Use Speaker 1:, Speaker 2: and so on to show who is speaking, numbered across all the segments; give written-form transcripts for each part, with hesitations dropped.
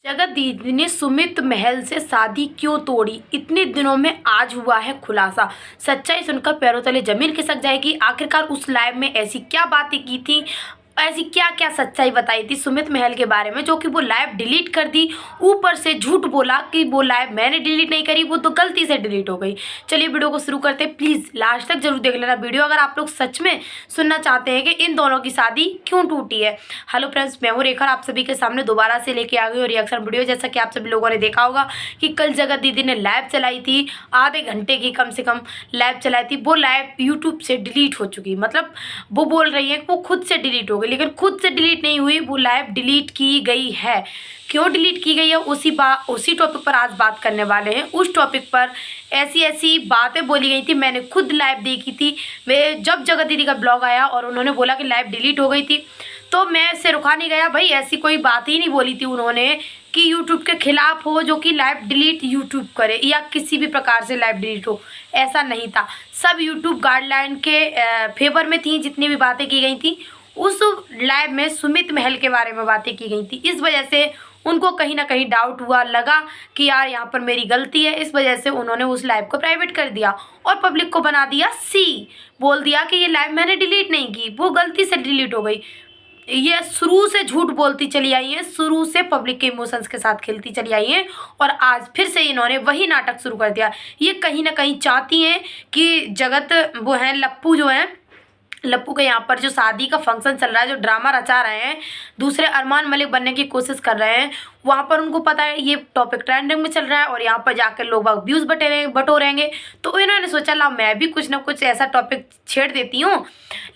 Speaker 1: जगत दीदी ने सुमित महल से शादी क्यों तोड़ी? इतने दिनों में आज हुआ है खुलासा। सच्चाई सुनकर पैरों तले जमीन खिसक जाएगी। आखिरकार उस लाइव में ऐसी क्या बातें की थी, ऐसी क्या क्या सच्चाई बताई थी सुमित महल के बारे में, जो कि वो लाइव डिलीट कर दी। ऊपर से झूठ बोला कि वो लाइव मैंने डिलीट नहीं करी, वो तो गलती से डिलीट हो गई। चलिए वीडियो को शुरू करते हैं। प्लीज़ लास्ट तक जरूर देख लेना वीडियो, अगर आप लोग सच में सुनना चाहते हैं कि इन दोनों की शादी क्यों टूटी है। हेलो फ्रेंड्स, मैं हूँ रेखा, आप सभी के सामने दोबारा से लेके आ गई और रिएक्शन वीडियो। जैसा कि आप सभी लोगों ने देखा होगा कि कल जगत दीदी ने लाइव चलाई थी, आधे घंटे की कम से कम लाइव चलाई थी। वो लाइव यूट्यूब से डिलीट हो चुकी, मतलब वो बोल रही है कि वो खुद से डिलीट हो गई, लेकिन खुद से डिलीट नहीं हुई, वो लाइव डिलीट की गई है। क्यों डिलीट की गई है उसी टॉपिक पर आज बात करने वाले हैं। उस टॉपिक पर ऐसी ऐसी बातें बोली गई थी, मैंने खुद लाइव देखी थी। वे जब जगत दीदी का ब्लॉग आया और उन्होंने बोला कि लाइव डिलीट हो गई थी, तो मैं इससे रुका नहीं गया। भाई ऐसी कोई बात ही नहीं बोली थी उन्होंने कि यूट्यूब के खिलाफ हो, जो कि लाइव डिलीट यूट्यूब करे या किसी भी प्रकार से लाइव डिलीट हो, ऐसा नहीं था। सब यूट्यूब गाइडलाइन के फेवर में थी। जितनी भी बातें की गई थी उस लाइव में सुमित महल के बारे में बातें की गई थी। इस वजह से उनको कहीं ना कहीं डाउट हुआ, लगा कि यार यहाँ पर मेरी गलती है। इस वजह से उन्होंने उस लाइव को प्राइवेट कर दिया और पब्लिक को बना दिया सी, बोल दिया कि ये लाइव मैंने डिलीट नहीं की, वो गलती से डिलीट हो गई। ये शुरू से झूठ बोलती चली आई है, शुरू से पब्लिक के इमोशंस के साथ खेलती चली आई है और आज फिर से इन्होंने वही नाटक शुरू कर दिया। ये कहीं ना कहीं चाहती हैं कि जगत वो हैं लप्पू, जो हैं लप्पू के यहाँ पर जो शादी का फंक्शन चल रहा है, जो ड्रामा रचा रहे हैं, दूसरे अरमान मलिक बनने की कोशिश कर रहे हैं, वहाँ पर उनको पता है ये टॉपिक ट्रेंडिंग में चल रहा है और यहाँ पर जाकर लोग व्यूज़ बटोरेंगे। तो इन्होंने सोचा ला मैं भी कुछ ना कुछ ऐसा टॉपिक छेड़ देती हूँ,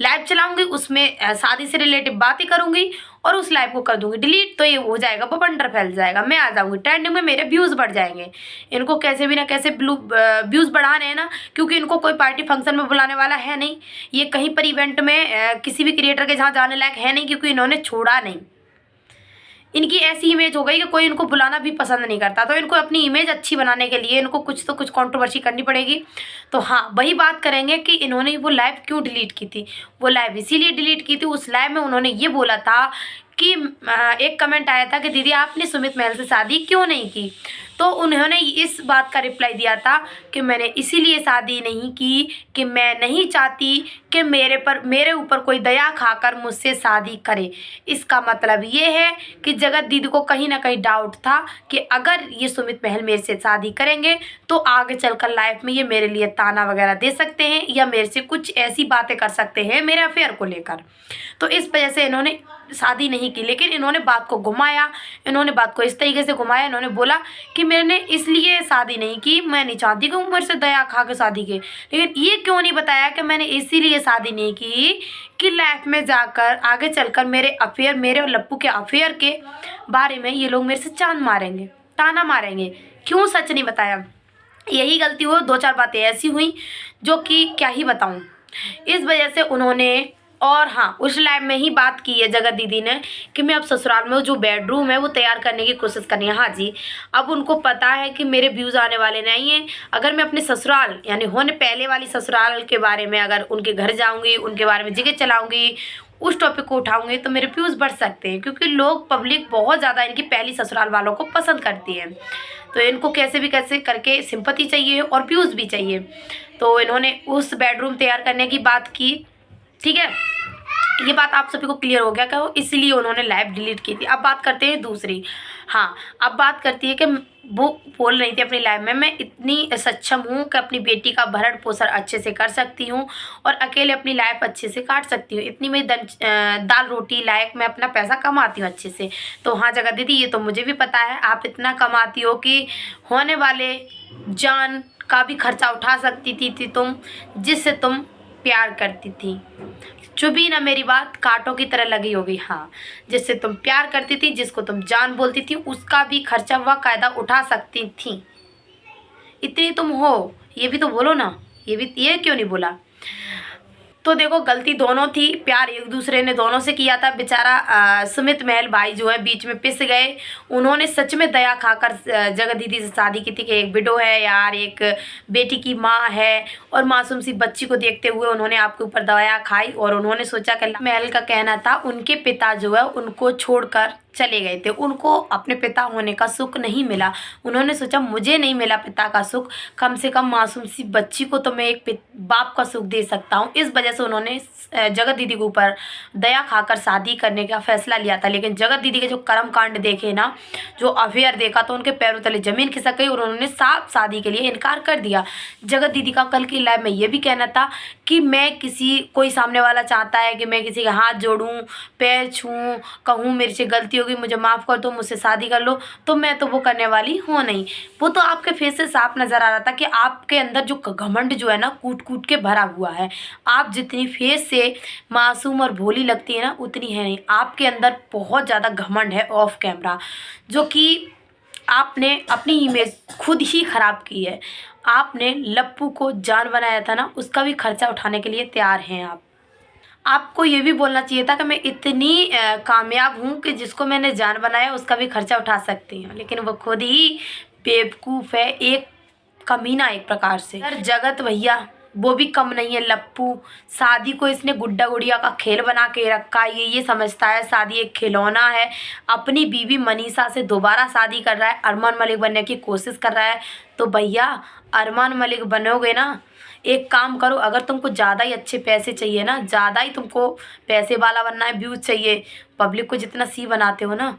Speaker 1: लाइव चलाऊंगी, उसमें शादी से रिलेटेड बातें करूँगी और उस लाइव को कर दूंगी डिलीट, तो ये हो जाएगा, बवंडर फैल जाएगा, मैं आ जाऊँगी ट्रेंडिंग में, मेरे व्यूज़ बढ़ जाएंगे। इनको कैसे भी ना कैसे व्यूज़ बढ़ाने हैं ना, क्योंकि इनको कोई पार्टी फंक्शन में बुलाने वाला है नहीं, ये कहीं पर इवेंट में किसी भी क्रिएटर के जहाँ जाने लायक है नहीं, क्योंकि इन्होंने छोड़ा नहीं। इनकी ऐसी इमेज हो गई कि कोई इनको बुलाना भी पसंद नहीं करता, तो इनको अपनी इमेज अच्छी बनाने के लिए इनको कुछ तो कुछ कंट्रोवर्सी करनी पड़ेगी। तो हाँ, वही बात करेंगे कि इन्होंने वो लाइव क्यों डिलीट की थी। वो लाइव इसीलिए डिलीट की थी, उस लाइव में उन्होंने ये बोला था कि एक कमेंट आया था कि दीदी आपने सुमित महल से शादी क्यों नहीं की, तो उन्होंने इस बात का रिप्लाई दिया था कि मैंने इसीलिए शादी नहीं की कि मैं नहीं चाहती कि मेरे ऊपर कोई दया खाकर मुझसे शादी करे। इसका मतलब ये है कि जगत दीदी को कहीं ना कहीं डाउट था कि अगर ये सुमित महल मेरे से शादी करेंगे तो आगे चलकर लाइफ में ये मेरे लिए ताना वगैरह दे सकते हैं या मेरे से कुछ ऐसी बातें कर सकते हैं मेरे अफेयर को लेकर। तो इस वजह से इन्होंने शादी नहीं की, लेकिन इन्होंने बात को घुमाया, इन्होंने बात को इस तरीके से घुमाया, इन्होंने बोला कि मैंने इसलिए शादी नहीं की, मैं नहीं चाहती कि उम्र से दया खा के शादी की। लेकिन ये क्यों नहीं बताया कि मैंने इसीलिए शादी नहीं की कि लाइफ में जाकर आगे चलकर मेरे अफेयर, मेरे और लप्पू के अफेयर के बारे में ये लोग मेरे से चांद मारेंगे, ताना मारेंगे। क्यों सच नहीं बताया? यही गलती हुई, दो चार बातें ऐसी हुई जो कि क्या ही बताऊँ। इस वजह से उन्होंने, और हाँ, उस लाइव में ही बात की है जगत दीदी ने कि मैं अब ससुराल में जो बेडरूम है वो तैयार करने की कोशिश करनी है। हाँ जी, अब उनको पता है कि मेरे व्यूज़ आने वाले नहीं हैं। अगर मैं अपने ससुराल यानी होने पहले वाली ससुराल के बारे में अगर उनके घर जाऊंगी, उनके बारे में जिक्र चलाऊंगी, उस टॉपिक को उठाऊंगी, तो मेरे व्यूज़ बढ़ सकते हैं, क्योंकि लोग, पब्लिक बहुत ज़्यादा इनकी पहली ससुराल वालों को पसंद करती है। तो इनको कैसे भी कैसे करके सिंपैथी चाहिए और व्यूज़ भी चाहिए। तो इन्होंने उस बेडरूम तैयार करने की बात की, ठीक है, ये बात आप सभी को क्लियर हो गया क्या, इसलिए उन्होंने लाइव डिलीट की थी। अब बात करते हैं दूसरी। हाँ, अब बात करती है कि वो बोल रही थी अपनी लाइव में, मैं इतनी सक्षम हूँ कि अपनी बेटी का भरण पोषण अच्छे से कर सकती हूँ और अकेले अपनी लाइफ अच्छे से काट सकती हूँ, इतनी मेरी दाल रोटी लायक मैं अपना पैसा कमाती हूँ अच्छे से। तो हाँ जगत दीदी, ये तो मुझे भी पता है, आप इतना कमाती हो कि होने वाले जान का भी खर्चा उठा सकती थी तुम, जिससे तुम प्यार करती थी। चुभी ना मेरी बात, कांटों की तरह लगी होगी। हाँ, जिससे तुम प्यार करती थी, जिसको तुम जान बोलती थी, उसका भी खर्चा व कायदा उठा सकती थी। इतनी तुम हो, ये भी तो बोलो ना, ये क्यों नहीं बोला? तो देखो, गलती दोनों थी, प्यार एक दूसरे ने दोनों से किया था। बेचारा सुमित महल भाई जो है बीच में पिस गए। उन्होंने सच में दया खाकर जगत दीदी से शादी की थी कि एक विडो है यार, एक बेटी की माँ है और मासूम सी बच्ची को देखते हुए उन्होंने आपके ऊपर दया खाई और उन्होंने सोचा कि महल का कहना था उनके पिता जो है उनको छोड़कर चले गए थे। उनको अपने पिता होने का सुख नहीं मिला। उन्होंने सोचा मुझे नहीं मिला पिता का सुख, कम से कम मासूम सी बच्ची को तो मैं एक बाप का सुख दे सकता हूँ। इस वजह से उन्होंने जगत दीदी के ऊपर दया खाकर शादी करने का फैसला लिया था। लेकिन जगत दीदी के जो कर्म कांड देखे ना, जो अफेयर देखा, तो उनके पैरों तले ज़मीन खिसक गई और उन्होंने साफ शादी के लिए इनकार कर दिया। जगत दीदी का कल की लाइव में ये भी कहना था कि मैं कोई सामने वाला चाहता है कि मैं किसी का हाथ जोड़ूं, पैर छूऊं, कहूं मेरे से गलती होगी, मुझे माफ़ कर दो, मुझसे शादी कर लो, तो मैं तो वो करने वाली हूँ नहीं। वो तो आपके फेस से साफ नज़र आ रहा था कि आपके अंदर जो घमंड जो है ना, कूट कूट के भरा हुआ है। आप जितनी फेस से मासूम और भोली लगती है ना, उतनी है नहीं। आपके अंदर बहुत ज़्यादा घमंड है ऑफ कैमरा, जो कि आपने अपनी इमेज खुद ही ख़राब की है। आपने लप्पू को जान बनाया था ना, उसका भी खर्चा उठाने के लिए तैयार हैं आप। आपको ये भी बोलना चाहिए था कि मैं इतनी कामयाब हूँ कि जिसको मैंने जान बनाया उसका भी खर्चा उठा सकती हूँ। लेकिन वो खुद ही बेवकूफ़ है, एक कमीना एक प्रकार से। यार जगत भैया वो भी कम नहीं है। लप्पू शादी को इसने गुड्डा गुड़िया का खेल बना के रखा है। ये समझता है शादी एक खिलौना है। अपनी बीवी मनीषा से दोबारा शादी कर रहा है, अरमान मलिक बनने की कोशिश कर रहा है। तो भैया अरमान मलिक बनोगे ना, एक काम करो, अगर तुमको ज़्यादा ही अच्छे पैसे चाहिए ना, ज़्यादा ही तुमको पैसे वाला बनना है, व्यूज़ चाहिए, पब्लिक को जितना सी बनाते हो ना,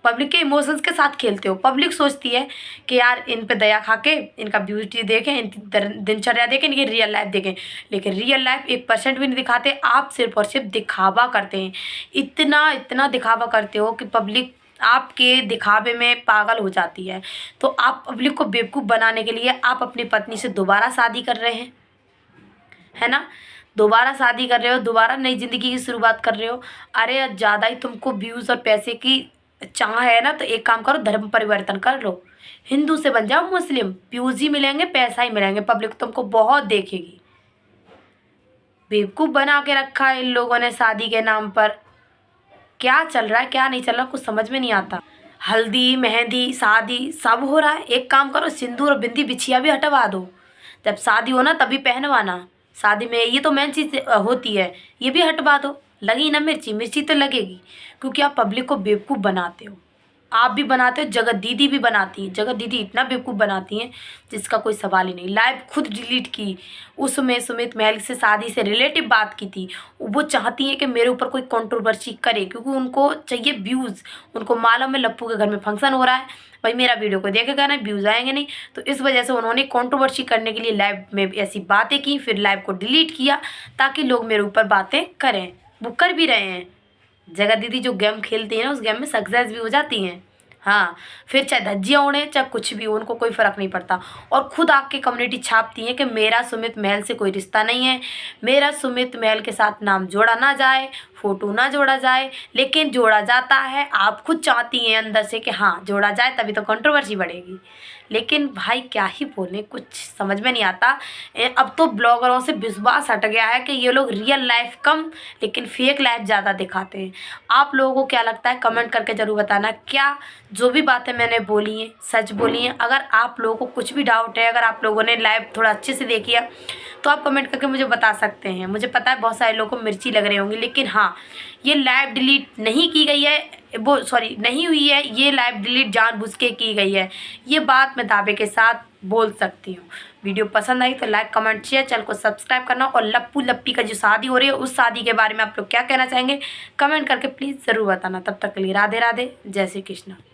Speaker 1: पब्लिक के इमोशंस के साथ खेलते हो। पब्लिक सोचती है कि यार इन पे दया खा के इनका ब्यूटी देखें, इनकी दिनचर्या देखें, इनकी रियल लाइफ देखें। लेकिन रियल लाइफ 1% भी नहीं दिखाते। आप सिर्फ और सिर्फ दिखावा करते हैं। इतना दिखावा करते हो कि पब्लिक आपके दिखावे में पागल हो जाती है। तो आप पब्लिक को बेवकूफ़ बनाने के लिए आप अपनी पत्नी से दोबारा शादी कर रहे हैं, है ना। दोबारा शादी कर रहे हो, दोबारा नई ज़िंदगी की शुरुआत कर रहे हो। अरे ज़्यादा ही तुमको व्यूज़ और पैसे की चाह है ना, तो एक काम करो, धर्म परिवर्तन कर लो, हिंदू से बन जाओ मुस्लिम। व्यूज़ ही मिलेंगे, पैसा ही मिलेंगे, पब्लिक तुमको बहुत देखेगी। बेवकूफ़ बना के रखा है इन लोगों ने शादी के नाम पर। क्या चल रहा है क्या नहीं चल रहा कुछ समझ में नहीं आता। हल्दी मेहंदी शादी सब हो रहा है। एक काम करो, सिंदूर और बिंदी बिछिया भी हटवा दो। जब शादी हो ना तभी पहनवाना। शादी में ये तो मेन चीज़ होती है, ये भी हटवा दो। लगी ना मिर्ची, मिर्ची तो लगेगी, क्योंकि आप पब्लिक को बेवकूफ़ बनाते हो। आप भी बनाते हो, जगत दीदी भी बनाती है। जगत दीदी इतना बेवकूफ़ बनाती हैं जिसका कोई सवाल ही नहीं। लाइव खुद डिलीट की, उसमें सुमित महल से शादी से रिलेटिव बात की थी। वो चाहती हैं कि मेरे ऊपर कोई कंट्रोवर्सी करे, क्योंकि उनको चाहिए व्यूज़। उनको मालूम है लप्पू के घर में फंक्शन हो रहा है, भाई मेरा वीडियो को देखेगा ना, व्यूज़ आएंगे नहीं। तो इस वजह से उन्होंने कंट्रोवर्सी करने के लिए लाइव में ऐसी बातें की, फिर लाइव को डिलीट किया ताकि लोग मेरे ऊपर बातें करें। वो कर भी रहे हैं। जगत दीदी जो गेम खेलती है ना, उस गेम में सक्सेस भी हो जाती हैं। हाँ, फिर चाहे धज्जियाँ उड़े चाहे कुछ भी हो, उनको कोई फ़र्क नहीं पड़ता। और खुद आके कम्युनिटी छापती है कि मेरा सुमित महल से कोई रिश्ता नहीं है, मेरा सुमित महल के साथ नाम जोड़ा ना जाए, फ़ोटो ना जोड़ा जाए। लेकिन जोड़ा जाता है। आप खुद चाहती हैं अंदर से कि हाँ जोड़ा जाए, तभी तो कंट्रोवर्सी बढ़ेगी। लेकिन भाई क्या ही बोलें, कुछ समझ में नहीं आता। अब तो ब्लॉगरों से विश्वास हट गया है कि ये लोग रियल लाइफ कम लेकिन फेक लाइफ ज़्यादा दिखाते हैं। आप लोगों को क्या लगता है कमेंट करके ज़रूर बताना, क्या जो भी बातें मैंने बोली हैं सच बोली हैं। अगर आप लोगों को कुछ भी डाउट है, अगर आप लोगों ने लाइव थोड़ा अच्छे से देखी है, तो आप कमेंट करके मुझे बता सकते हैं। मुझे पता है बहुत सारे लोगों को मिर्ची लग रही होंगी, लेकिन हाँ, ये लाइव डिलीट नहीं की गई है, वो सॉरी नहीं हुई है, ये लाइव डिलीट जानबूझ के की गई है। ये बात मैं दावे के साथ बोल सकती हूँ। वीडियो पसंद आई तो लाइक कमेंट शेयर, चैनल को सब्सक्राइब करना। और लप्पू लप्पी का जो शादी हो रही है, उस शादी के बारे में आप लोग क्या कहना चाहेंगे कमेंट करके प्लीज़ ज़रूर बताना। तब तक के लिए राधे राधे, जय श्री कृष्ण।